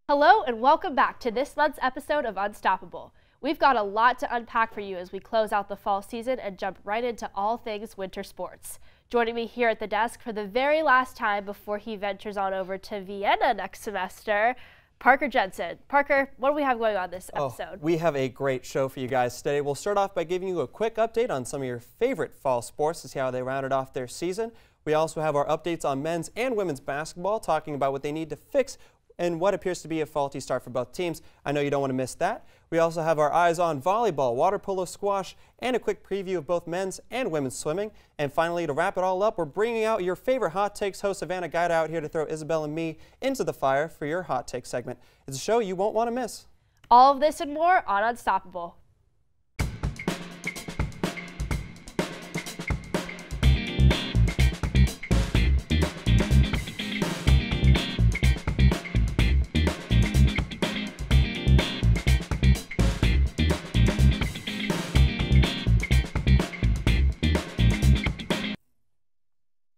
Hello and welcome back to this month's episode of Unstoppable. We've got a lot to unpack for you as we close out the fall season and jump right into all things winter sports. Joining me here at the desk for the very last time before he ventures on over to Vienna next semester, Parker Jensen. Parker, what do we have going on this episode? We have a great show for you guys today. We'll start off by giving you a quick update on some of your favorite fall sports to see how they rounded off their season. We also have our updates on men's and women's basketball, talking about what they need to fix and what appears to be a faulty start for both teams. I know you don't want to miss that. We also have our eyes on volleyball, water polo, squash, and a quick preview of both men's and women's swimming. And finally, to wrap it all up, we're bringing out your favorite hot takes. Host Savannah Guida out here to throw Isabel and me into the fire for your hot take segment. It's a show you won't want to miss. All of this and more on Unstoppable.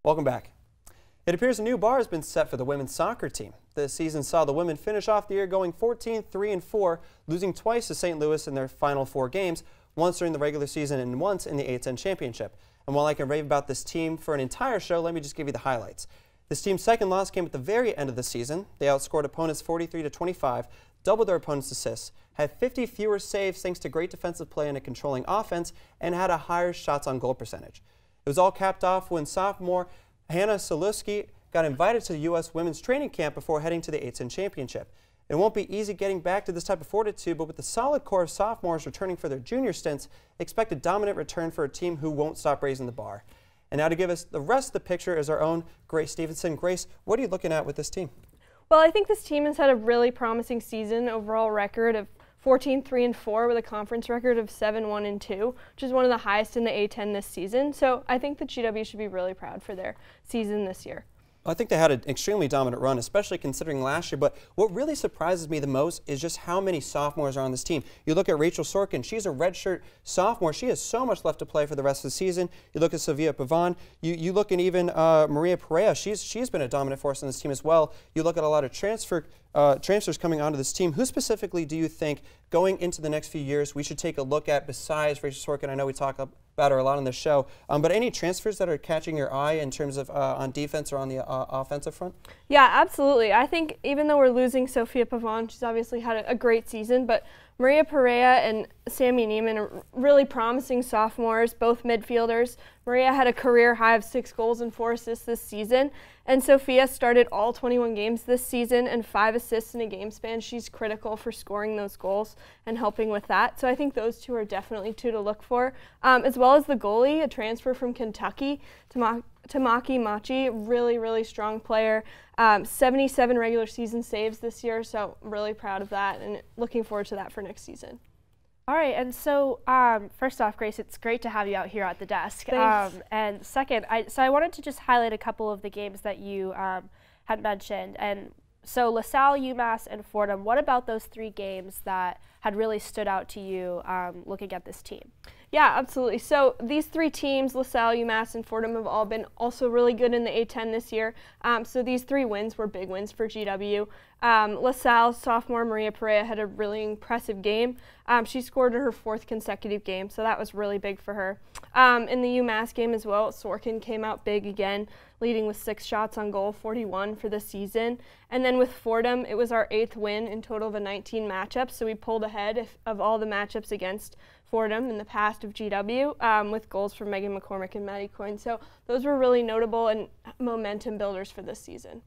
Welcome back. It appears a new bar has been set for the women's soccer team. This season saw the women finish off the year going 14-3-4, losing twice to St. Louis in their final 4 games, once during the regular season and once in the A10 championship. And while I can rave about this team for an entire show, let me just give you the highlights. This team's second loss came at the very end of the season. They outscored opponents 43-25, doubled their opponents' assists, had 50 fewer saves thanks to great defensive play and a controlling offense, and had a higher shots on goal percentage. It was all capped off when sophomore Hannah Saluski got invited to the U.S. women's training camp before heading to the A10 championship. It won't be easy getting back to this type of fortitude, but with the solid core of sophomores returning for their junior stints, expect a dominant return for a team who won't stop raising the bar. And now to give us the rest of the picture is our own Grace Stevenson. Grace, what are you looking at with this team? Well, I think this team has had a really promising season, overall record of 14-3-4 with a conference record of 7-1-2, which is one of the highest in the A10 this season. So I think the GW should be really proud for their season this year. I think they had an extremely dominant run, especially considering last year. But what really surprises me the most is just how many sophomores are on this team. You look at Rachel Sorkin, she's a redshirt sophomore. She has so much left to play for the rest of the season. You look at Sylvia Pavon. You look at even Maria Perea. She's been a dominant force on this team as well. You look at a lot of transfers coming onto this team. Who specifically do you think going into the next few years we should take a look at besides Rachel Sorkin? I know we talk about her a lot on the show, but any transfers that are catching your eye in terms of on defense or on the offensive front? Yeah, absolutely. I think even though we're losing Sophia Pavon, she's obviously had a great season, but Maria Perea and Sammy Neiman are really promising sophomores, both midfielders. Maria had a career high of 6 goals and 4 assists this season, and Sophia started all 21 games this season and 5 assists in a game span. She's critical for scoring those goals and helping with that. So I think those two are definitely two to look for, as well as the goalie, a transfer from Kentucky, Tamaki Machi, really strong player. 77 regular season saves this year, so I'm really proud of that and looking forward to that for next season. All right, and so first off, Grace, it's great to have you out here at the desk. And second, I wanted to just highlight a couple of the games that you had mentioned. And so LaSalle, UMass, and Fordham, what about those 3 games that had really stood out to you looking at this team? Yeah, absolutely. So these 3 teams, LaSalle, UMass, and Fordham, have all been also really good in the A10 this year. So these 3 wins were big wins for GW. LaSalle sophomore Maria Perea had a really impressive game. She scored in her 4th consecutive game, so that was really big for her. In the UMass game as well, Sorkin came out big again, leading with 6 shots on goal, 41 for the season. And then with Fordham, it was our 8th win in total of the 19 matchups, so we pulled ahead of all the matchups against Fordham in the past of GW, with goals from Megan McCormick and Maddie Coyne. So those were really notable and momentum builders for this season.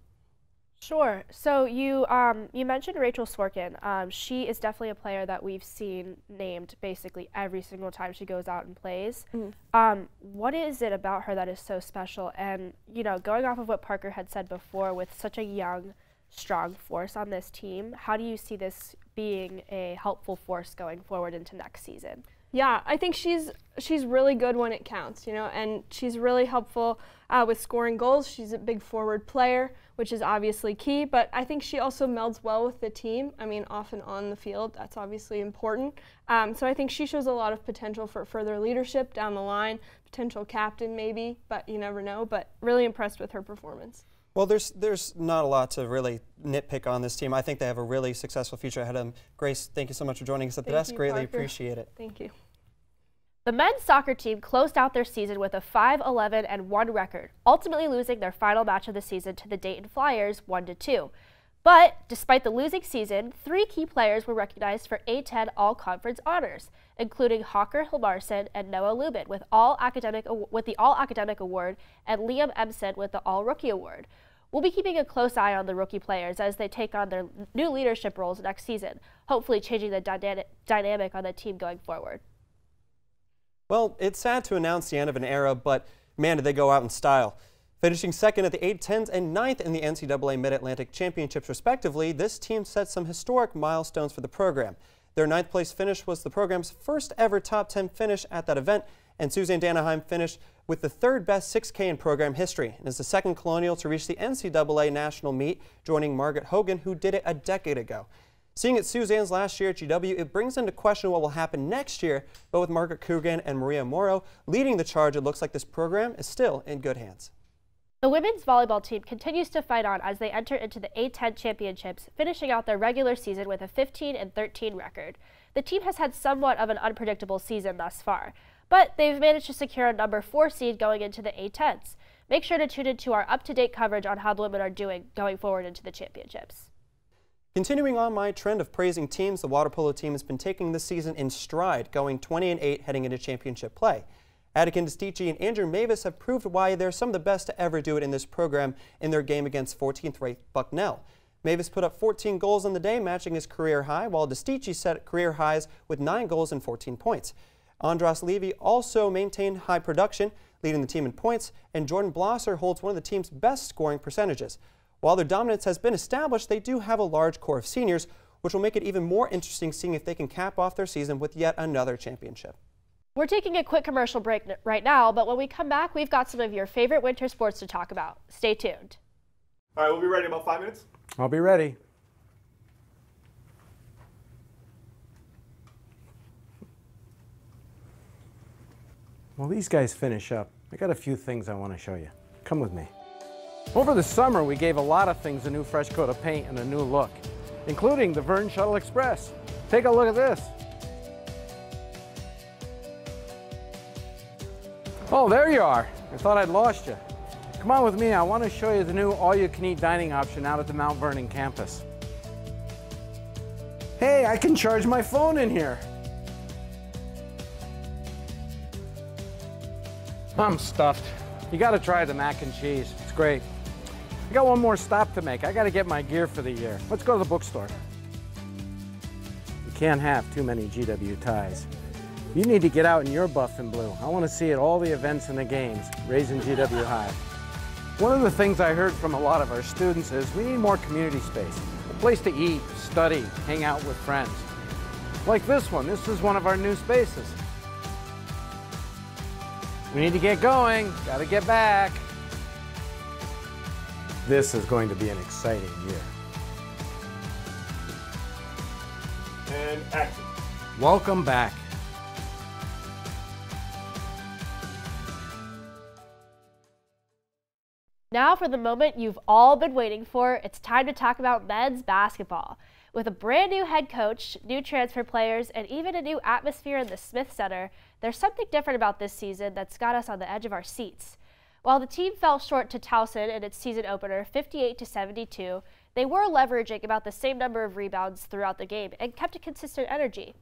Sure. So you mentioned Rachel Sorkin. She is definitely a player that we've seen named basically every single time she goes out and plays. What is it about her that is so special? And, you know, going off of what Parker had said before, with such a young, strong force on this team, how do you see this being a helpful force going forward into next season? Yeah, I think she's really good when it counts, you know, and she's really helpful with scoring goals. She's a big forward player, which is obviously key, but I think she also melds well with the team. I mean, off and on the field, that's obviously important. So I think she shows a lot of potential for further leadership down the line, potential captain maybe, but you never know, but really impressed with her performance. Well, there's not a lot to really nitpick on this team. I think they have a really successful future ahead of them. Grace, thank you so much for joining us at the desk. Greatly appreciate it. Thank you. The men's soccer team closed out their season with a 5-11-1 record, ultimately losing their final match of the season to the Dayton Flyers 1-2. But despite the losing season, 3 key players were recognized for A10 All-Conference honors, including Hawker Hilmarsson and Noah Lubin with the All-Academic Award and Liam Emson with the All-Rookie Award. We'll be keeping a close eye on the rookie players as they take on their new leadership roles next season, hopefully changing the dynamic on the team going forward. Well, it's sad to announce the end of an era, but man, did they go out in style. Finishing second at the A10s and 9th in the NCAA Mid-Atlantic Championships respectively, this team set some historic milestones for the program. Their 9th place finish was the program's first ever top 10 finish at that event, and Suzanne Danaheim finished with the 3rd best 6K in program history and is the 2nd Colonial to reach the NCAA national meet, joining Margaret Hogan, who did it a decade ago. Seeing it Suzanne's last year at GW, it brings into question what will happen next year, but with Margaret Coogan and Maria Morrow leading the charge, it looks like this program is still in good hands. The women's volleyball team continues to fight on as they enter into the A10 championships, finishing out their regular season with a 15-13 record. The team has had somewhat of an unpredictable season thus far, but they've managed to secure a number 4 seed going into the A10s. Make sure to tune into our up-to-date coverage on how the women are doing going forward into the championships. Continuing on my trend of praising teams, the water polo team has been taking this season in stride, going 20-8 heading into championship play. Attican Destici and Andrew Mavis have proved why they're some of the best to ever do it in this program in their game against 14th-ranked Bucknell. Mavis put up 14 goals on the day, matching his career high, while Destici set career highs with 9 goals and 14 points. Andras Levy also maintained high production, leading the team in points, and Jordan Blosser holds one of the team's best scoring percentages. While their dominance has been established, they do have a large core of seniors, which will make it even more interesting seeing if they can cap off their season with yet another championship. We're taking a quick commercial break right now, but when we come back, we've got some of your favorite winter sports to talk about. Stay tuned. All right, we'll be ready in about 5 minutes. I'll be ready. While these guys finish up, I got a few things I want to show you. Come with me. Over the summer, we gave a lot of things a new fresh coat of paint and a new look, including the Vern Shuttle Express. Take a look at this. Oh, there you are. I thought I'd lost you. Come on with me. I want to show you the new all-you-can-eat dining option out at the Mount Vernon campus. Hey, I can charge my phone in here. I'm stuffed. You got to try the mac and cheese. It's great. I got one more stop to make. I got to get my gear for the year. Let's go to the bookstore. You can't have too many GW ties. You need to get out in your buff and blue. I want to see at all the events and the games, raising GW high. One of the things I heard from a lot of our students is we need more community space, a place to eat, study, hang out with friends. Like this one. This is one of our new spaces. We need to get going. Got to get back. This is going to be an exciting year. And action. Welcome back. Now for the moment you've all been waiting for, it's time to talk about men's basketball. With a brand new head coach, new transfer players, and even a new atmosphere in the Smith Center, there's something different about this season that's got us on the edge of our seats. While the team fell short to Towson in its season opener 58-72, they were leveraging about the same number of rebounds throughout the game and kept a consistent energy.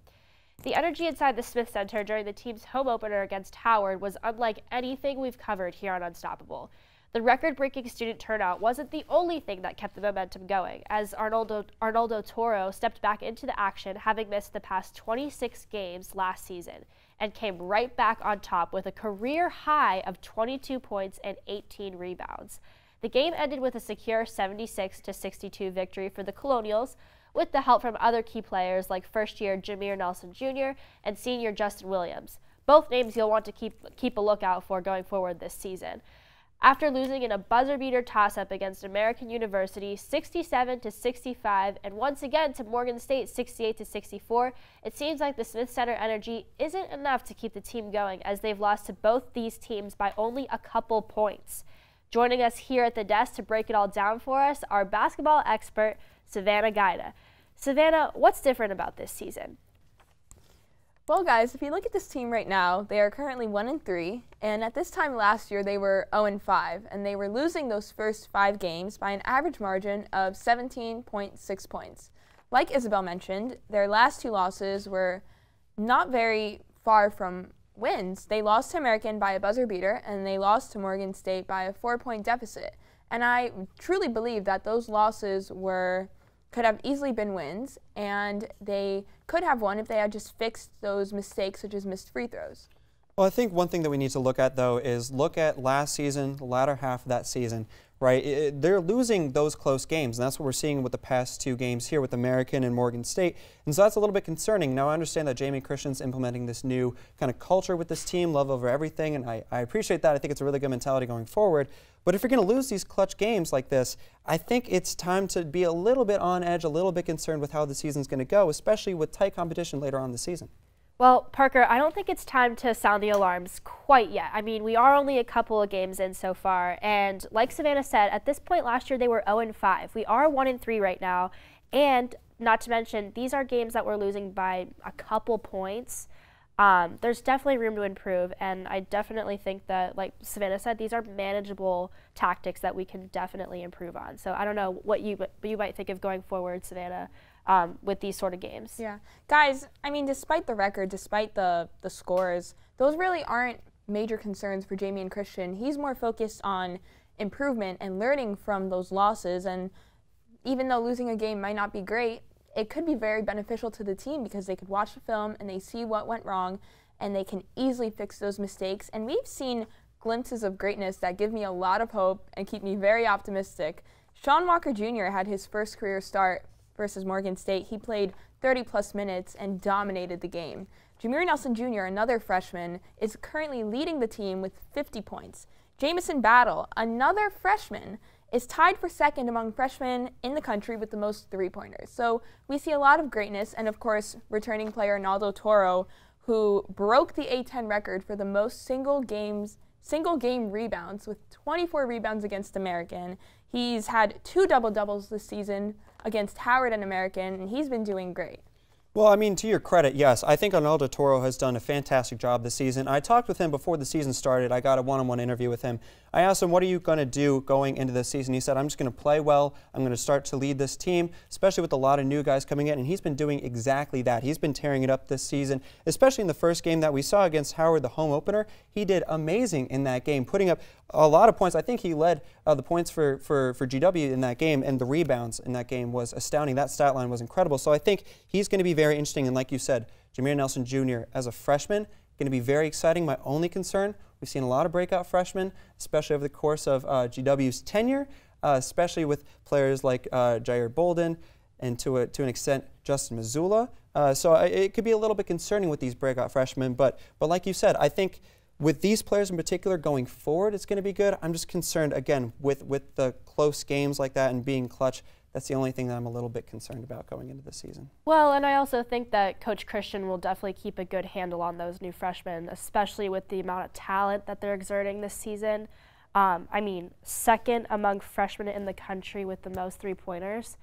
The energy inside the Smith Center during the team's home opener against Howard was unlike anything we've covered here on Unstoppable. The record-breaking student turnout wasn't the only thing that kept the momentum going, as Arnoldo Toro stepped back into the action, having missed the past 26 games last season, and came right back on top with a career high of 22 points and 18 rebounds. The game ended with a secure 76-62 victory for the Colonials, with the help from other key players like first-year Jameer Nelson Jr. and senior Justin Williams, both names you'll want to keep a lookout for going forward this season. After losing in a buzzer-beater toss-up against American University 67-65 and once again to Morgan State 68-64, it seems like the Smith Center energy isn't enough to keep the team going, as they've lost to both these teams by only a couple points. Joining us here at the desk to break it all down for us, our basketball expert, Savannah Guida. Savannah, what's different about this season? Well, guys, if you look at this team right now, they are currently 1-3, and at this time last year they were 0-5, and they were losing those first 5 games by an average margin of 17.6 points. Like Isabel mentioned, their last 2 losses were not very far from wins. They lost to American by a buzzer beater, and they lost to Morgan State by a 4-point deficit. And I truly believe that those losses could have easily been wins, and they could have won if they had just fixed those mistakes, such as missed free throws. Well, I think one thing that we need to look at, though, is look at last season, the latter half of that season, right? They're losing those close games, and that's what we're seeing with the past 2 games here with American and Morgan State. And so that's a little bit concerning. Now, I understand that Jamie Christian's implementing this new kind of culture with this team, love over everything, and I appreciate that. I think it's a really good mentality going forward. But if you're going to lose these clutch games like this, I think it's time to be a little bit on edge, a little bit concerned with how the season's going to go, especially with tight competition later on in the season. Well, Parker, I don't think it's time to sound the alarms quite yet. I mean, we are only a couple of games in so far, and like Savannah said, at this point last year they were 0-5. We are 1-3 right now, and not to mention, these are games that we're losing by a couple points. There's definitely room to improve, and I definitely think that, like Savannah said, these are manageable tactics that we can definitely improve on. So I don't know what you might think of going forward, Savannah, with these sort of games. Yeah. Guys, I mean, despite the record, despite the scores, those really aren't major concerns for Jamie and Christian. He's more focused on improvement and learning from those losses, and even though losing a game might not be great, it could be very beneficial to the team because they could watch the film and they see what went wrong and they can easily fix those mistakes. And we've seen glimpses of greatness that give me a lot of hope and keep me very optimistic. Sean Walker Jr. had his first career start versus Morgan State. He played 30-plus minutes and dominated the game. Jameer Nelson Jr., another freshman, is currently leading the team with 50 points. Jamison Battle, another freshman, is tied for second among freshmen in the country with the most 3-pointers. So we see a lot of greatness, and of course, returning player Arnaldo Toro, who broke the A10 record for the most single game rebounds with 24 rebounds against American. He's had 2 double-doubles this season against Howard and American, and he's been doing great. Well, I mean, to your credit, yes, I think Arnaldo Toro has done a fantastic job this season. I talked with him before the season started. I got a one-on-one interview with him. I asked him, what are you going to do going into this season? He said, I'm just going to play well. I'm going to start to lead this team, especially with a lot of new guys coming in, and he's been doing exactly that. He's been tearing it up this season, especially in the first game that we saw against Howard, the home opener. He did amazing in that game, putting up a lot of points. I think he led the points for GW in that game, and the rebounds in that game was astounding. That stat line was incredible. So I think he's going to be very interesting, and like you said, Jameer Nelson Jr. as a freshman, going to be very exciting. My only concern, we've seen a lot of breakout freshmen, especially over the course of GW's tenure, especially with players like Jair Bolden and to an extent Justin Mazzulla. So it could be a little bit concerning with these breakout freshmen, but like you said, I think with these players in particular going forward, it's going to be good. I'm just concerned, again, with the close games like that and being clutch. That's the only thing that I'm a little bit concerned about going into the season. Well, and I also think that Coach Christian will definitely keep a good handle on those new freshmen, especially with the amount of talent that they're exerting this season. I mean, second among freshmen in the country with the most 3-pointers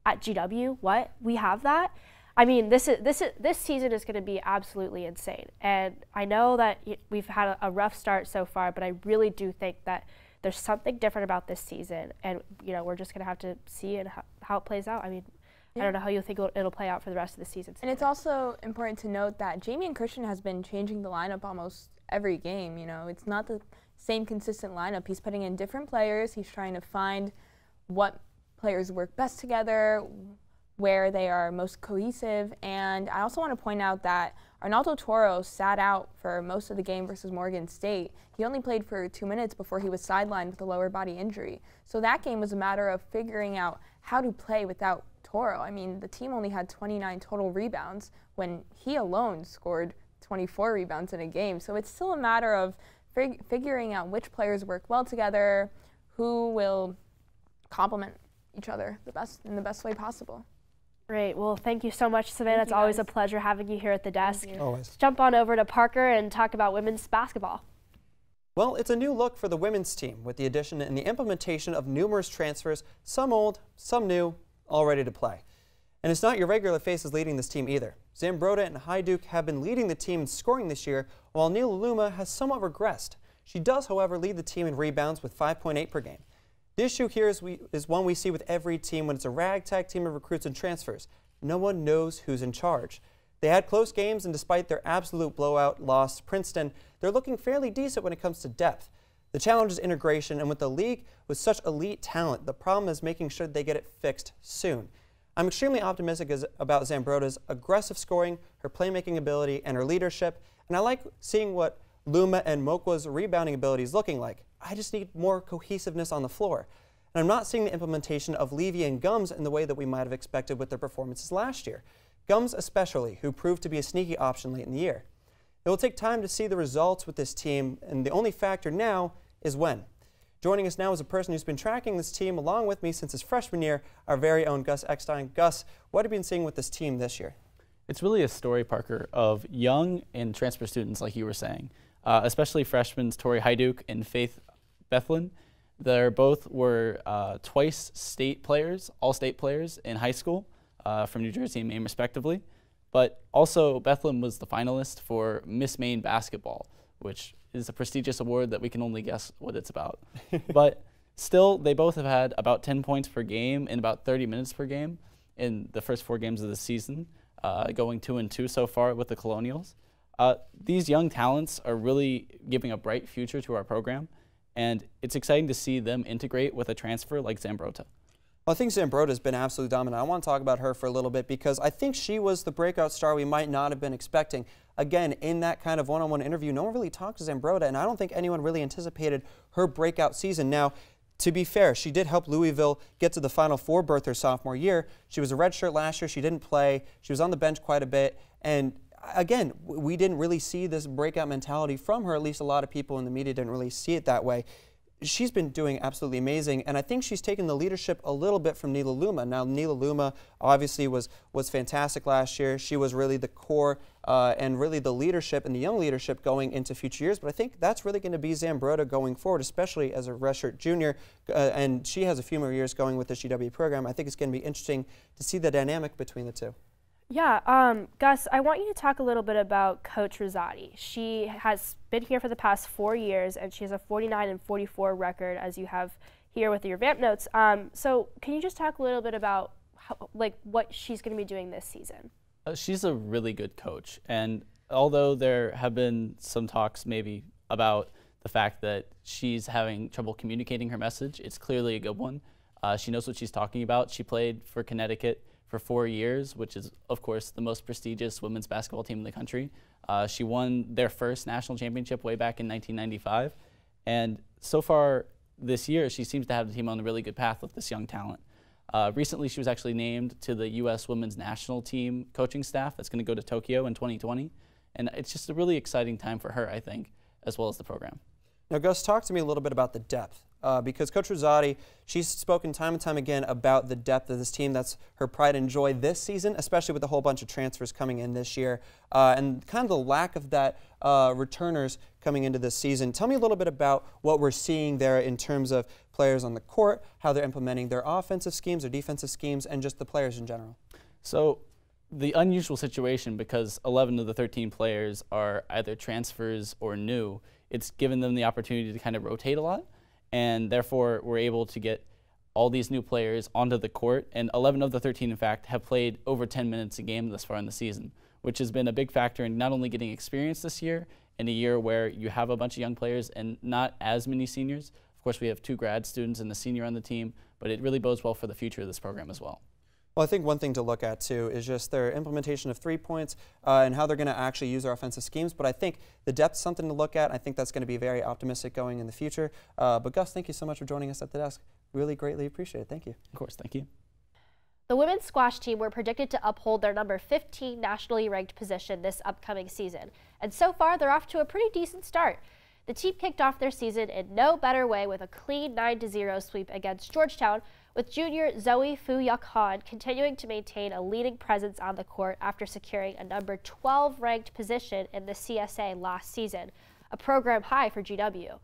at GW. What? We have that? I mean, this season is going to be absolutely insane. And I know that we've had a rough start so far, but I really do think that there's something different about this season, and we're just going to have to see how it plays out. I mean, yeah. I don't know how you think it'll play out for the rest of the season. And it's also important to note that Jamie and Christian has been changing the lineup almost every game. It's not the same consistent lineup. He's putting in different players. He's trying to find what players work best together, where they are most cohesive. And I also want to point out that Arnaldo Toro sat out for most of the game versus Morgan State. He only played for 2 minutes before he was sidelined with a lower body injury. So that game was a matter of figuring out how to play without Toro. I mean, the team only had 29 total rebounds when he alone scored 24 rebounds in a game. So it's still a matter of figuring out which players work well together, who will complement each other in the best way possible. Great. Well, thank you so much, Savannah. It's always a pleasure having you here at the desk. Always. Let's jump on over to Parker and talk about women's basketball. Well, it's a new look for the women's team with the addition and the implementation of numerous transfers, some old, some new, all ready to play. And it's not your regular faces leading this team either. Zambroda and Hajduk have been leading the team in scoring this year, while Nila Luma has somewhat regressed. She does, however, lead the team in rebounds with 5.8 per game. The issue here is one we see with every team when it's a ragtag team of recruits and transfers. No one knows who's in charge. They had close games, and despite their absolute blowout loss to Princeton, they're looking fairly decent when it comes to depth. The challenge is integration, and with the league with such elite talent, the problem is making sure they get it fixed soon. I'm extremely optimistic about Zambroda's aggressive scoring, her playmaking ability, and her leadership, and I like seeing what Luma and Mokwa's rebounding ability is looking like. I just need more cohesiveness on the floor. And I'm not seeing the implementation of Levy and Gums in the way that we might have expected with their performances last year. Gums especially, who proved to be a sneaky option late in the year. It will take time to see the results with this team, and the only factor now is when. Joining us now is a person who's been tracking this team along with me since his freshman year, our very own Gus Eckstein. Gus, what have you been seeing with this team this year? It's really a story, Parker, of young and transfer students, like you were saying, especially freshmen Tori Hajduk and Faith Bethlin. They both were twice state players, all-state players in high school from New Jersey and Maine, respectively. But also, Bethlin was the finalist for Miss Maine basketball, which is a prestigious award that we can only guess what it's about. But still, they both have had about 10 points per game and about 30 minutes per game in the first 4 games of the season, going 2-2 so far with the Colonials. These young talents are really giving a bright future to our program, and it's exciting to see them integrate with a transfer like Zambroda. Well, I think Zambroda has been absolutely dominant. I want to talk about her for a little bit because I think she was the breakout star we might not have been expecting. Again, in that kind of one-on-one interview, no one really talked to Zambroda, and I don't think anyone really anticipated her breakout season. Now, to be fair, she did help Louisville get to the Final Four berth her sophomore year. She was a redshirt last year. She didn't play. She was on the bench quite a bit. And again, we didn't really see this breakout mentality from her. At least a lot of people in the media didn't really see it that way. She's been doing absolutely amazing, and I think she's taken the leadership a little bit from Nila Luma. Now, Nila Luma obviously was fantastic last year. She was really the core and really the leadership and the young leadership going into future years, but I think that's really going to be Zambroda going forward, especially as a redshirt junior, and she has a few more years going with the GW program. I think it's going to be interesting to see the dynamic between the two. Yeah, Gus, I want you to talk a little bit about Coach Rosati. She has been here for the past 4 years, and she has a 49-44 record, as you have here with your Vamp notes. So can you just talk a little bit about what she's going to be doing this season? She's a really good coach, and although there have been some talks maybe about the fact that she's having trouble communicating her message, it's clearly a good one. She knows what she's talking about. She played for Connecticut for 4 years, which is, of course, the most prestigious women's basketball team in the country. She won their first national championship way back in 1995. And so far this year, she seems to have the team on a really good path with this young talent. Recently, she was actually named to the U.S. women's national team coaching staff that's going to go to Tokyo in 2020. And it's just a really exciting time for her, I think, as well as the program. Now, Gus, talk to me a little bit about the depth. Because Coach Rosati, she's spoken time and time again about the depth of this team. That's her pride and joy this season, especially with a whole bunch of transfers coming in this year, and kind of the lack of that returners coming into this season. Tell me a little bit about what we're seeing there in terms of players on the court, how they're implementing their offensive schemes or defensive schemes, and just the players in general. So the unusual situation, because 11 of the 13 players are either transfers or new, it's given them the opportunity to kind of rotate a lot. And therefore, we're able to get all these new players onto the court. And 11 of the 13, in fact, have played over 10 minutes a game thus far in the season, which has been a big factor in not only getting experience this year, in a year where you have a bunch of young players and not as many seniors. Of course, we have 2 grad students and a senior on the team, but it really bodes well for the future of this program as well. Well, I think one thing to look at, too, is just their implementation of 3 points and how they're going to actually use their offensive schemes. But I think the depth is something to look at. I think that's going to be very optimistic going in the future. But, Gus, thank you so much for joining us at the desk. Really greatly appreciate it. Thank you. Of course. Thank you. The women's squash team were predicted to uphold their number 15 nationally ranked position this upcoming season. And so far, they're off to a pretty decent start. The team kicked off their season in no better way with a clean 9-0 sweep against Georgetown, with junior Zoe Fu-Yuk Han continuing to maintain a leading presence on the court after securing a number 12 ranked position in the CSA last season. a program high for GW.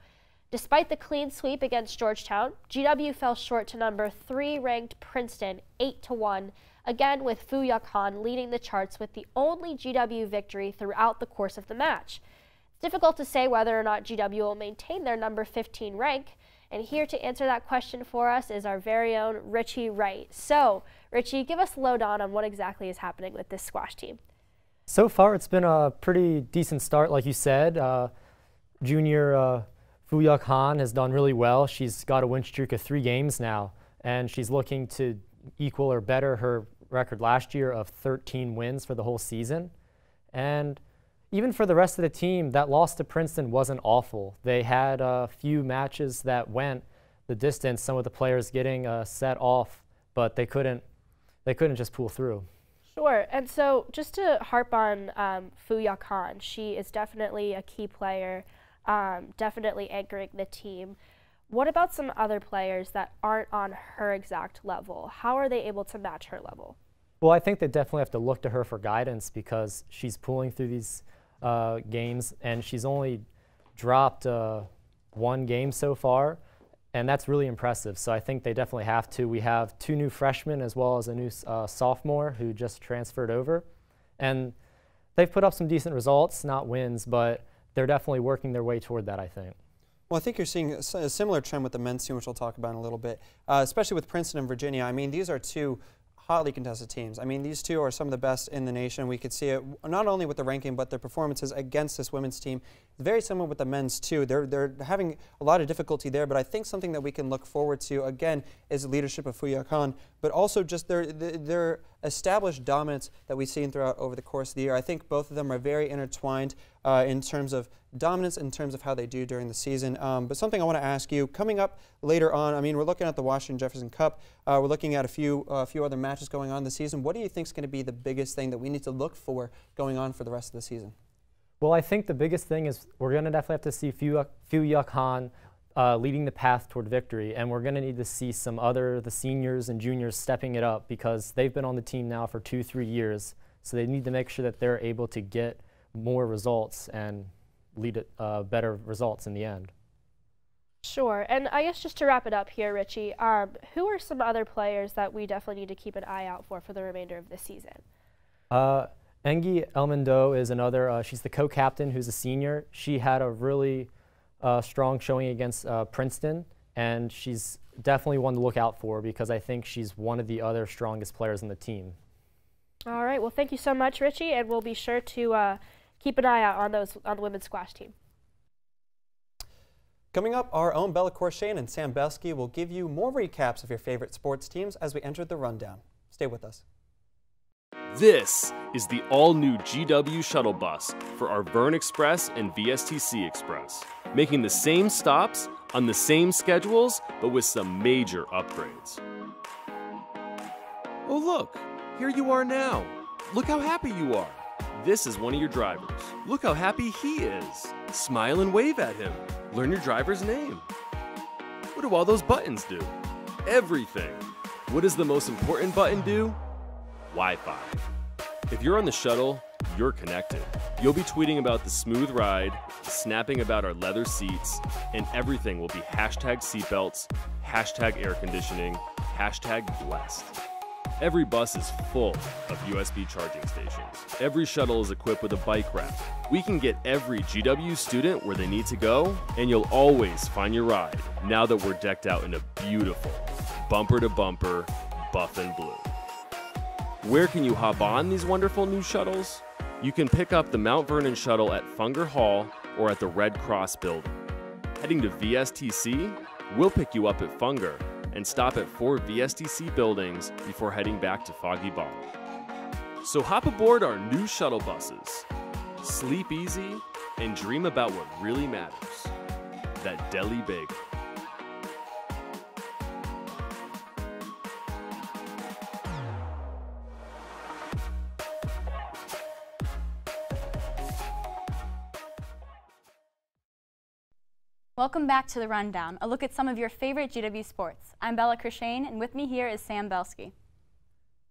Despite the clean sweep against Georgetown, GW fell short to number 3 ranked Princeton 8-1, again with Fu Yuk Han leading the charts with the only GW victory throughout the course of the match. It's difficult to say whether or not GW will maintain their number 15 rank, and here to answer that question for us is our very own Richie Wright. So, Richie, give us a lowdown on what exactly is happening with this squash team. So far, it's been a pretty decent start, like you said. Junior Fu Yuk Han has done really well. She's got a win streak of 3 games now, and she's looking to equal or better her record last year of 13 wins for the whole season. And even for the rest of the team, that loss to Princeton wasn't awful. They had a few matches that went the distance, some of the players getting set off, but they couldn't just pull through. Sure, and so just to harp on Fu Yuk Han, she is definitely a key player, definitely anchoring the team. What about some other players that aren't on her exact level? How are they able to match her level? Well, I think they definitely have to look to her for guidance because she's pulling through these games, and she's only dropped 1 game so far, and that's really impressive. So I think they definitely have to. We have 2 new freshmen as well as a new sophomore who just transferred over, and they've put up some decent results, not wins, but they're definitely working their way toward that, I think. Well, I think you're seeing a similar trend with the men's team, which we'll talk about in a little bit, especially with Princeton and Virginia. I mean, these are 2 hotly contested teams. I mean, these 2 are some of the best in the nation. We could see it not only with the ranking, but their performances against this women's team. Very similar with the men's too. They're having a lot of difficulty there, but I think something that we can look forward to, again, is the leadership of Fu Yuk Han, but also just their established dominance that we've seen throughout over the course of the year. I think both of them are very intertwined in terms of dominance, in terms of how they do during the season. But something I want to ask you, coming up later on, I mean, we're looking at the Washington Jefferson Cup. We're looking at a few other matches going on this season. What do you think is going to be the biggest thing that we need to look for going on for the rest of the season? Well, I think the biggest thing is we're going to definitely have to see Fu Yuk Han leading the path toward victory, and we're going to need to see the seniors and juniors stepping it up because they've been on the team now for 2-3 years, so they need to make sure that they're able to get more results and lead better results in the end. Sure, and I guess just to wrap it up here, Richie, who are some other players that we definitely need to keep an eye out for the remainder of this season? Engie Elmondo is another, she's the co-captain who's a senior. She had a really strong showing against Princeton, and she's definitely one to look out for because I think she's one of the other strongest players in the team. All right, well, thank you so much, Richie, and we'll be sure to keep an eye out on the women's squash team. Coming up, our own Bella Corshane and Sam Belsky will give you more recaps of your favorite sports teams as we enter the rundown. Stay with us. This is the all-new GW shuttle bus for our Vern Express and VSTC Express, making the same stops on the same schedules, but with some major upgrades. Oh look, here you are now. Look how happy you are. This is one of your drivers. Look how happy he is. Smile and wave at him. Learn your driver's name. What do all those buttons do? Everything. What does the most important button do? Wi-Fi. If you're on the shuttle, you're connected. You'll be tweeting about the smooth ride, snapping about our leather seats, and everything will be hashtag seatbelts, hashtag air conditioning, hashtag blessed. Every bus is full of USB charging stations. Every shuttle is equipped with a bike rack. We can get every GW student where they need to go, and you'll always find your ride now that we're decked out in a beautiful bumper-to-bumper buff and blue. Where can you hop on these wonderful new shuttles? You can pick up the Mount Vernon shuttle at Funger Hall or at the Red Cross building. Heading to VSTC, we'll pick you up at Funger and stop at 4 VSTC buildings before heading back to Foggy Bottom. So hop aboard our new shuttle buses, sleep easy, and dream about what really matters, that deli bagel. Welcome back to The Rundown, a look at some of your favorite GW sports. I'm Bella Corshane, and with me here is Sam Belsky.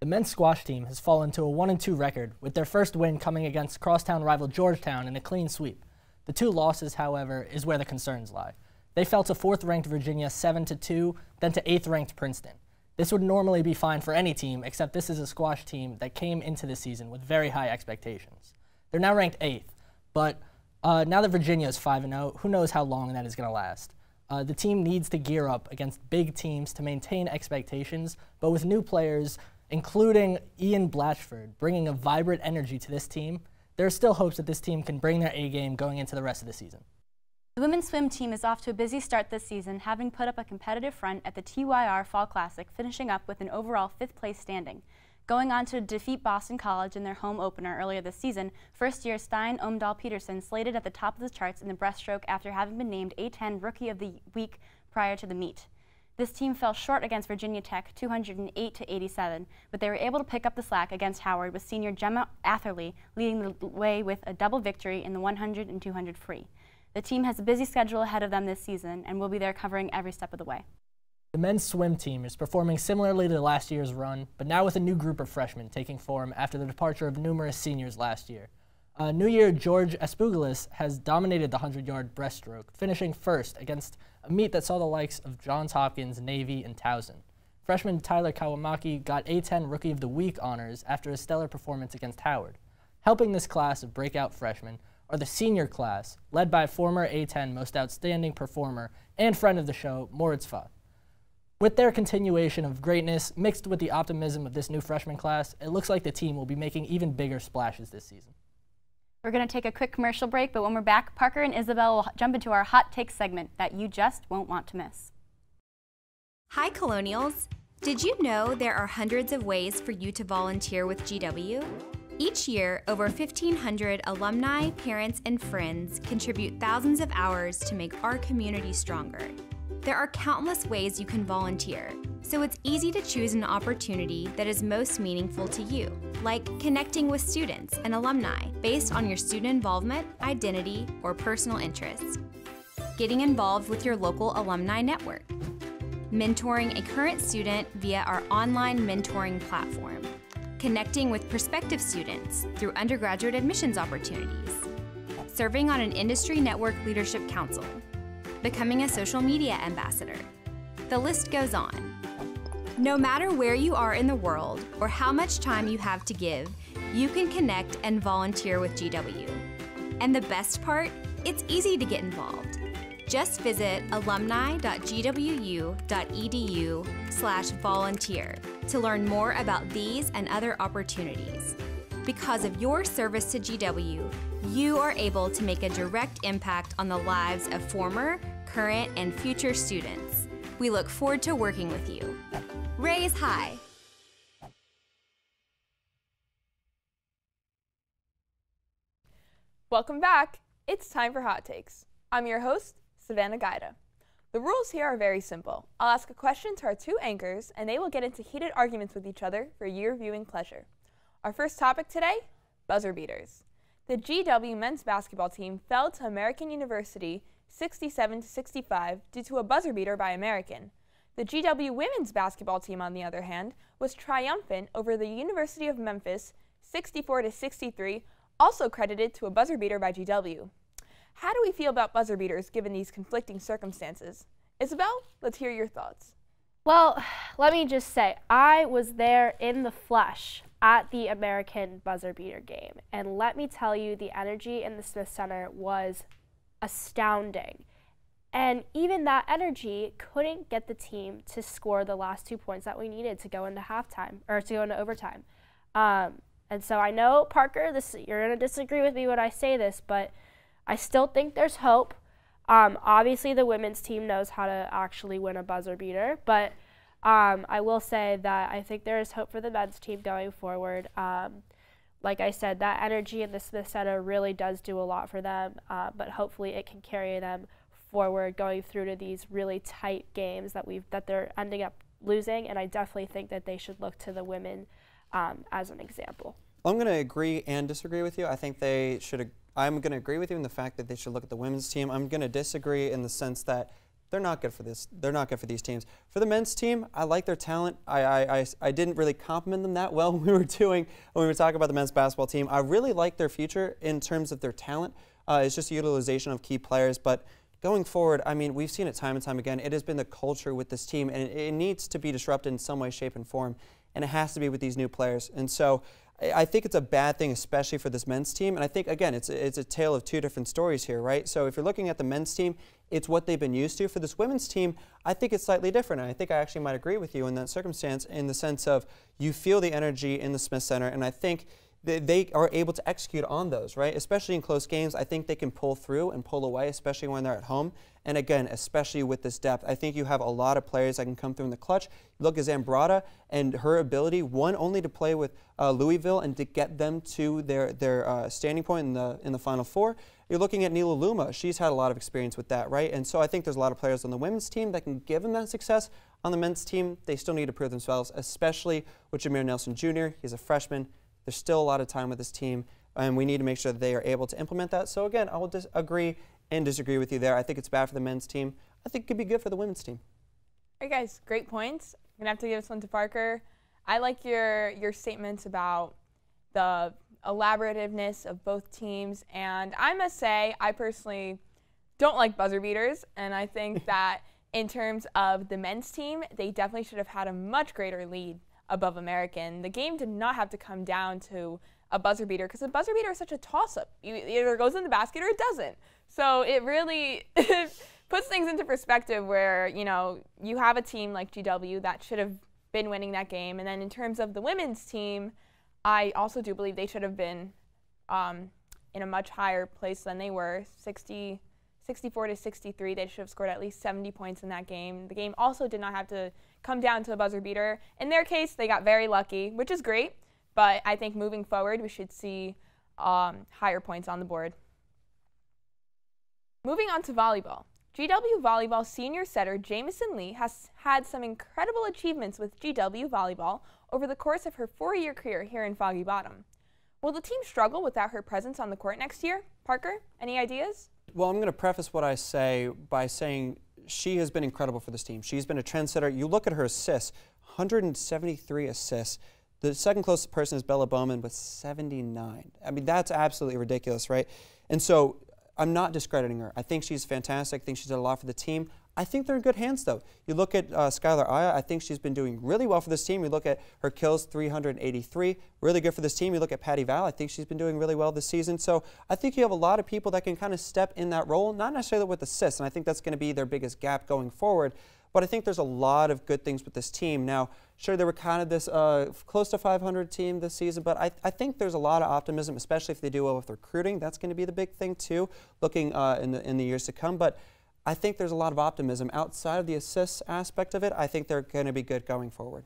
The men's squash team has fallen to a 1-2 record, with their first win coming against crosstown rival Georgetown in a clean sweep. The 2 losses, however, is where the concerns lie. They fell to 4th-ranked Virginia 7-2, then to 8th-ranked Princeton. This would normally be fine for any team, except this is a squash team that came into the season with very high expectations. They're now ranked 8th, but now that Virginia is 5-0, who knows how long that is going to last. The team needs to gear up against big teams to maintain expectations, but with new players, including Ian Blatchford, bringing a vibrant energy to this team, there are still hopes that this team can bring their A-game going into the rest of the season. The women's swim team is off to a busy start this season, having put up a competitive front at the TYR Fall Classic, finishing up with an overall 5th place standing. Going on to defeat Boston College in their home opener earlier this season, first-year Stein Omdahl Peterson slated at the top of the charts in the breaststroke after having been named A10 Rookie of the Week prior to the meet. This team fell short against Virginia Tech 208-87, but they were able to pick up the slack against Howard, with senior Gemma Atherley leading the way with a double victory in the 100 and 200 free. The team has a busy schedule ahead of them this season and will be there covering every step of the way. The men's swim team is performing similarly to last year's run, but now with a new group of freshmen taking form after the departure of numerous seniors last year. New year George Espougalis has dominated the 100-yard breaststroke, finishing first against a meet that saw the likes of Johns Hopkins, Navy, and Towson. Freshman Tyler Kawamaki got A10 Rookie of the Week honors after a stellar performance against Howard. Helping this class of breakout freshmen are the senior class, led by former A10 Most Outstanding Performer and friend of the show, Moritz Fa. With their continuation of greatness, mixed with the optimism of this new freshman class, it looks like the team will be making even bigger splashes this season. We're going to take a quick commercial break, but when we're back, Parker and Isabel will jump into our Hot Takes segment that you just won't want to miss. Hi, Colonials! Did you know there are hundreds of ways for you to volunteer with GW? Each year, over 1,500 alumni, parents, and friends contribute thousands of hours to make our community stronger. There are countless ways you can volunteer, so it's easy to choose an opportunity that is most meaningful to you, like connecting with students and alumni based on your student involvement, identity, or personal interests, getting involved with your local alumni network, mentoring a current student via our online mentoring platform, connecting with prospective students through undergraduate admissions opportunities, serving on an industry network leadership council, becoming a social media ambassador. The list goes on. No matter where you are in the world or how much time you have to give, you can connect and volunteer with GW. And the best part, it's easy to get involved. Just visit alumni.gwu.edu/volunteer to learn more about these and other opportunities. Because of your service to GW, you are able to make a direct impact on the lives of former, current, and future students. We look forward to working with you. Raise high! Welcome back. It's time for Hot Takes. I'm your host, Savannah Gaida. The rules here are very simple. I'll ask a question to our 2 anchors, and they will get into heated arguments with each other for your viewing pleasure. Our first topic today, buzzer beaters. The GW men's basketball team fell to American University 67-65 due to a buzzer beater by American. The GW women's basketball team, on the other hand, was triumphant over the University of Memphis 64-63, also credited to a buzzer beater by GW. How do we feel about buzzer beaters given these conflicting circumstances? Isabel, let's hear your thoughts. Well, let me just say, I was there in the flesh at the American buzzer beater game, and let me tell you, the energy in the Smith Center was astounding. And even that energy couldn't get the team to score the last 2 points that we needed to go into halftime, or to go into overtime. And so I know, Parker, you're going to disagree with me when I say this, but I still think there's hope. Obviously, the women's team knows how to actually win a buzzer beater, but I will say that I think there is hope for the men's team going forward. Like I said, that energy in the Smith Center really does do a lot for them, but hopefully it can carry them forward going through to these really tight games that they're ending up losing, and I definitely think that they should look to the women as an example. I'm going to agree and disagree with you. I think they should. I'm going to agree with you in the fact that they should look at the women's team. I'm going to disagree in the sense that they're not good for this. They're not good for these teams. For the men's team, I like their talent. I didn't really compliment them that well when we were talking about the men's basketball team. I really like their future in terms of their talent. It's just a utilization of key players. But going forward, I mean, we've seen it time and time again. It has been the culture with this team, and it needs to be disrupted in some way, shape, and form. And it has to be with these new players. And so I think it's a bad thing, especially for this men's team. And I think, again, it's a tale of two different stories here, right? So if you're looking at the men's team, it's what they've been used to. For this women's team, I think it's slightly different. And I think I actually might agree with you in that circumstance, in the sense of you feel the energy in the Smith Center. And I think they are able to execute on those, right? Especially in close games, I think they can pull through and pull away, especially when they're at home. And again, especially with this depth, I think you have a lot of players that can come through in the clutch. Look at Zambrata and her ability, one, only to play with Louisville and to get them to their standing point in the Final Four. You're looking at Nila Luma. She's had a lot of experience with that, right? And so I think there's a lot of players on the women's team that can give them that success. On the men's team, they still need to prove themselves, especially with Jameer Nelson Jr. He's a freshman. There's still a lot of time with this team, and we need to make sure that they are able to implement that. So again, I will agree and disagree with you there. I think it's bad for the men's team. I think it could be good for the women's team. All right, guys, great points. I'm gonna have to give this one to Parker. I like your statements about the elaborativeness of both teams, and I must say, I personally don't like buzzer beaters, and I think that in terms of the men's team, they definitely should have had a much greater lead above American. The game did not have to come down to a buzzer beater, because a buzzer beater is such a toss-up. It either goes in the basket or it doesn't. So it really puts things into perspective where, you know, you have a team like GW that should have been winning that game. And then in terms of the women's team, I also do believe they should have been in a much higher place than they were. 64 to 63, they should have scored at least 70 points in that game. The game also did not have to come down to a buzzer beater. In their case, they got very lucky, which is great, but I think moving forward, we should see higher points on the board. Moving on to volleyball. GW Volleyball senior setter Jamison Lee has had some incredible achievements with GW Volleyball over the course of her 4-year career here in Foggy Bottom. Will the team struggle without her presence on the court next year? Parker, any ideas? Well, I'm going to preface what I say by saying she has been incredible for this team. She's been a trendsetter. You look at her assists, 173 assists. The second closest person is Bella Bowman with 79. I mean, that's absolutely ridiculous, right? And so I'm not discrediting her. I think she's fantastic. I think she's done a lot for the team. I think they're in good hands, though. You look at Skylar Aya. I think she's been doing really well for this team. You look at her kills, 383, really good for this team. You look at Patty Val. I think she's been doing really well this season. So I think you have a lot of people that can kind of step in that role, not necessarily with assists, and I think that's going to be their biggest gap going forward. But I think there's a lot of good things with this team. Now, sure, they were kind of this close to 500 team this season, but I think there's a lot of optimism, especially if they do well with recruiting. That's going to be the big thing, too, looking in the years to come. But I think there's a lot of optimism outside of the assists aspect of it. I think they're going to be good going forward.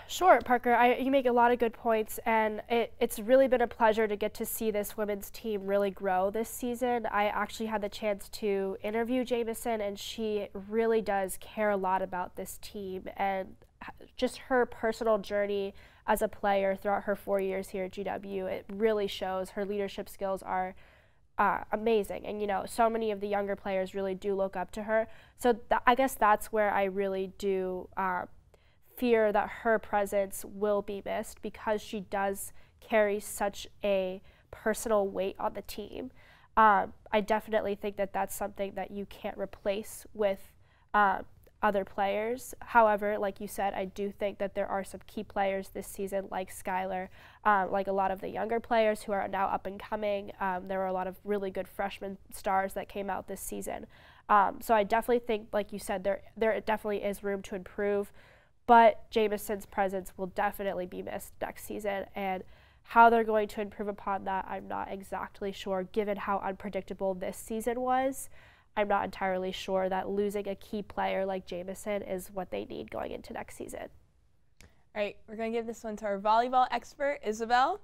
Sure, Parker. You make a lot of good points, and it's really been a pleasure to get to see this women's team really grow this season. I actually had the chance to interview Jamison, and she really does care a lot about this team and just her personal journey as a player throughout her 4 years here at GW. It really shows. Her leadership skills are amazing, and you know, so many of the younger players really do look up to her. So I guess that's where I really do fear that her presence will be missed, because she does carry such a personal weight on the team. I definitely think that that's something that you can't replace with other players. However, like you said, I do think that there are some key players this season, like Skylar, like a lot of the younger players who are now up and coming. There were a lot of really good freshman stars that came out this season. So I definitely think, like you said, there definitely is room to improve. But Jamison's presence will definitely be missed next season, and how they're going to improve upon that, I'm not exactly sure. Given how unpredictable this season was, I'm not entirely sure that losing a key player like Jamison is what they need going into next season. All right, we're going to give this one to our volleyball expert, Isabel.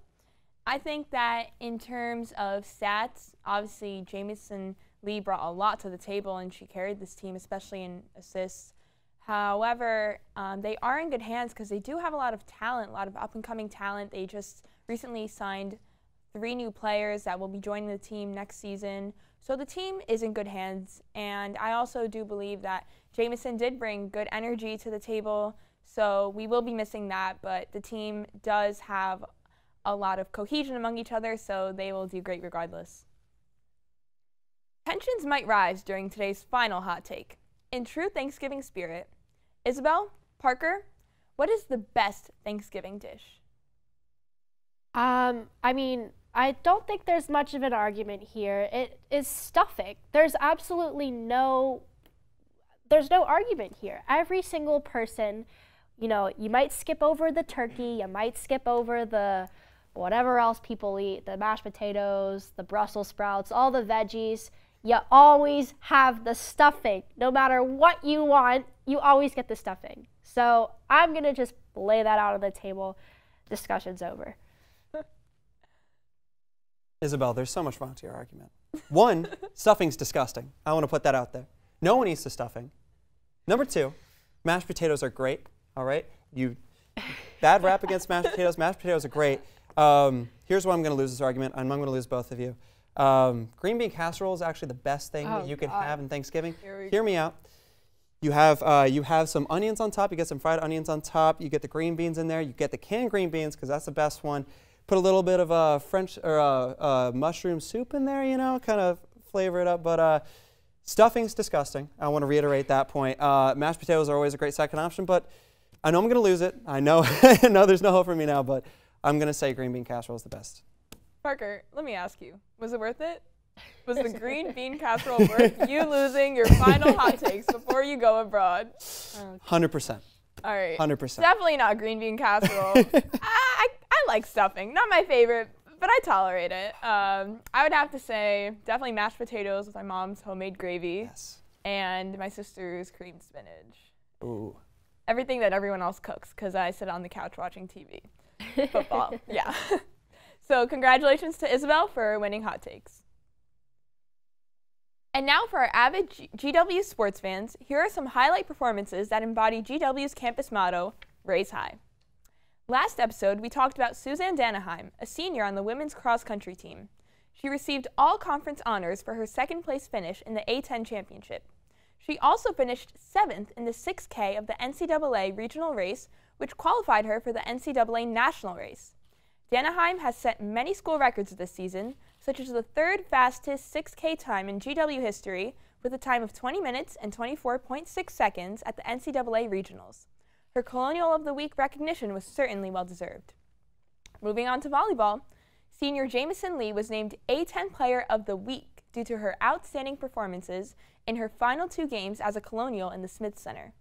I think that in terms of stats, obviously Jamison Lee brought a lot to the table, and she carried this team, especially in assists. However, they are in good hands because they do have a lot of talent, a lot of up-and-coming talent. They just recently signed 3 new players that will be joining the team next season. So the team is in good hands, and I also do believe that Jamison did bring good energy to the table, so we will be missing that, but the team does have a lot of cohesion among each other, so they will do great regardless. Tensions might rise during today's final hot take. In true Thanksgiving spirit, Isabel, Parker, what is the best Thanksgiving dish? I mean, I don't think there's much of an argument here. It is stuffing. There's absolutely no argument here. Every single person, you know, you might skip over the turkey, you might skip over the whatever else people eat, the mashed potatoes, the Brussels sprouts, all the veggies. You always have the stuffing. No matter what you want, you always get the stuffing. So I'm going to just lay that out on the table. Discussion's over. Isabel, there's so much wrong to your argument. One, stuffing's disgusting. I want to put that out there. No one eats the stuffing. Number two, mashed potatoes are great, all right? Bad rap against mashed potatoes. Mashed potatoes are great. Here's why I'm going to lose this argument, and I'm going to lose both of you. Green bean casserole is actually the best thing that you can have in Thanksgiving. Hear me out. You have some onions on top. You get some fried onions on top. You get the green beans in there. You get the canned green beans because that's the best one. Put a little bit of French or mushroom soup in there, you know, kind of flavor it up. But stuffing's disgusting. I want to reiterate that point. Mashed potatoes are always a great second option, but I know I'm going to lose it. I know, I know there's no hope for me now, but I'm going to say green bean casserole is the best. Parker, let me ask you, was it worth it? Was the green bean casserole worth you losing your final hot takes before you go abroad? 100%. All right. 100%. Definitely not green bean casserole. I like stuffing. Not my favorite, but I tolerate it. I would have to say definitely mashed potatoes with my mom's homemade gravy. Yes. And my sister's creamed spinach. Ooh. Everything that everyone else cooks because I sit on the couch watching TV. Football. Yeah. So congratulations to Isabel for winning hot takes. And now for our avid GW sports fans, here are some highlight performances that embody GW's campus motto, Raise High. Last episode, we talked about Suzanne Danaheim, a senior on the women's cross-country team. She received all conference honors for her second-place finish in the A10 championship. She also finished 7th in the 6K of the NCAA regional race, which qualified her for the NCAA national race. Danaheim has set many school records this season, such as the third fastest 6K time in GW history with a time of 20 minutes and 24.6 seconds at the NCAA regionals. Her Colonial of the Week recognition was certainly well-deserved. Moving on to volleyball, senior Jamison Lee was named A10 Player of the Week due to her outstanding performances in her final 2 games as a Colonial in the Smith Center.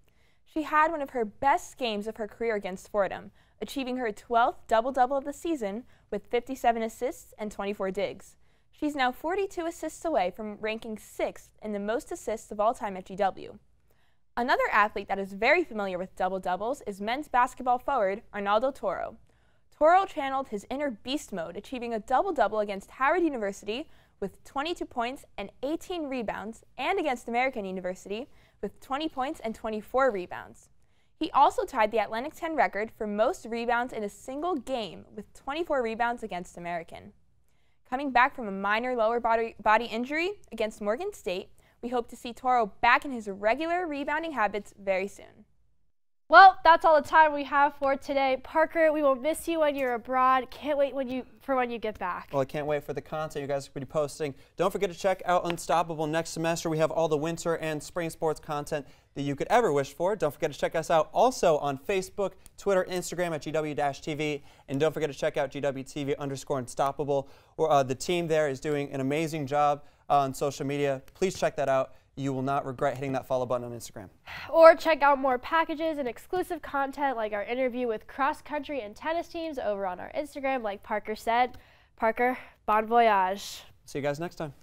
She had one of her best games of her career against Fordham, achieving her 12th double-double of the season with 57 assists and 24 digs. She's now 42 assists away from ranking 6th in the most assists of all time at GW. Another athlete that is very familiar with double-doubles is men's basketball forward Arnaldo Toro. Toro channeled his inner beast mode, achieving a double-double against Howard University with 22 points and 18 rebounds, and against American University with 20 points and 24 rebounds. He also tied the Atlantic 10 record for most rebounds in a single game with 24 rebounds against American. Coming back from a minor lower body injury against Morgan State, we hope to see Toro back in his regular rebounding habits very soon. Well, that's all the time we have for today. Parker, we will miss you when you're abroad. Can't wait when you get back. Well, I can't wait for the content you guys will be posting. Don't forget to check out Unstoppable next semester. We have all the winter and spring sports content that you could ever wish for. Don't forget to check us out also on Facebook, Twitter, Instagram at GW-TV. And don't forget to check out GWTV_Unstoppable. The team there is doing an amazing job on social media. Please check that out. You will not regret hitting that follow button on Instagram. Or check out more packages and exclusive content like our interview with cross-country and tennis teams over on our Instagram, like Parker said. Parker, bon voyage. See you guys next time.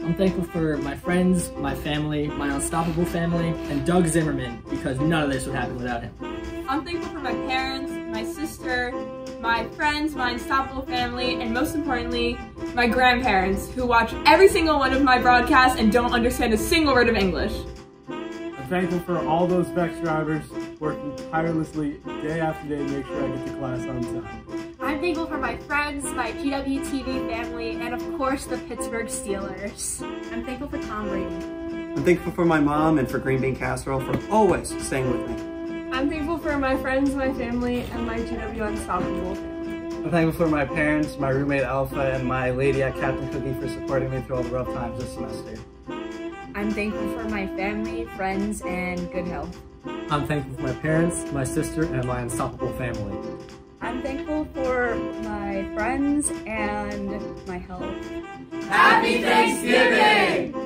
I'm thankful for my friends, my family, my Unstoppable family, and Doug Zimmerman, because none of this would happen without him. I'm thankful for my parents, my sister, my friends, my Unstoppable family, and most importantly, my grandparents, who watch every single one of my broadcasts and don't understand a single word of English. I'm thankful for all those Vex drivers working tirelessly day after day to make sure I get to class on time. I'm thankful for my friends, my GWTV family, and of course the Pittsburgh Steelers. I'm thankful for Tom Brady. I'm thankful for my mom and for Green Bean Casserole for always staying with me. I'm thankful for my friends, my family, and my GW Unstoppable family. I'm thankful for my parents, my roommate Alpha, and my lady at Captain Cookie for supporting me through all the rough times this semester. I'm thankful for my family, friends, and good health. I'm thankful for my parents, my sister, and my Unstoppable family. I'm thankful for my friends and my health. Happy Thanksgiving!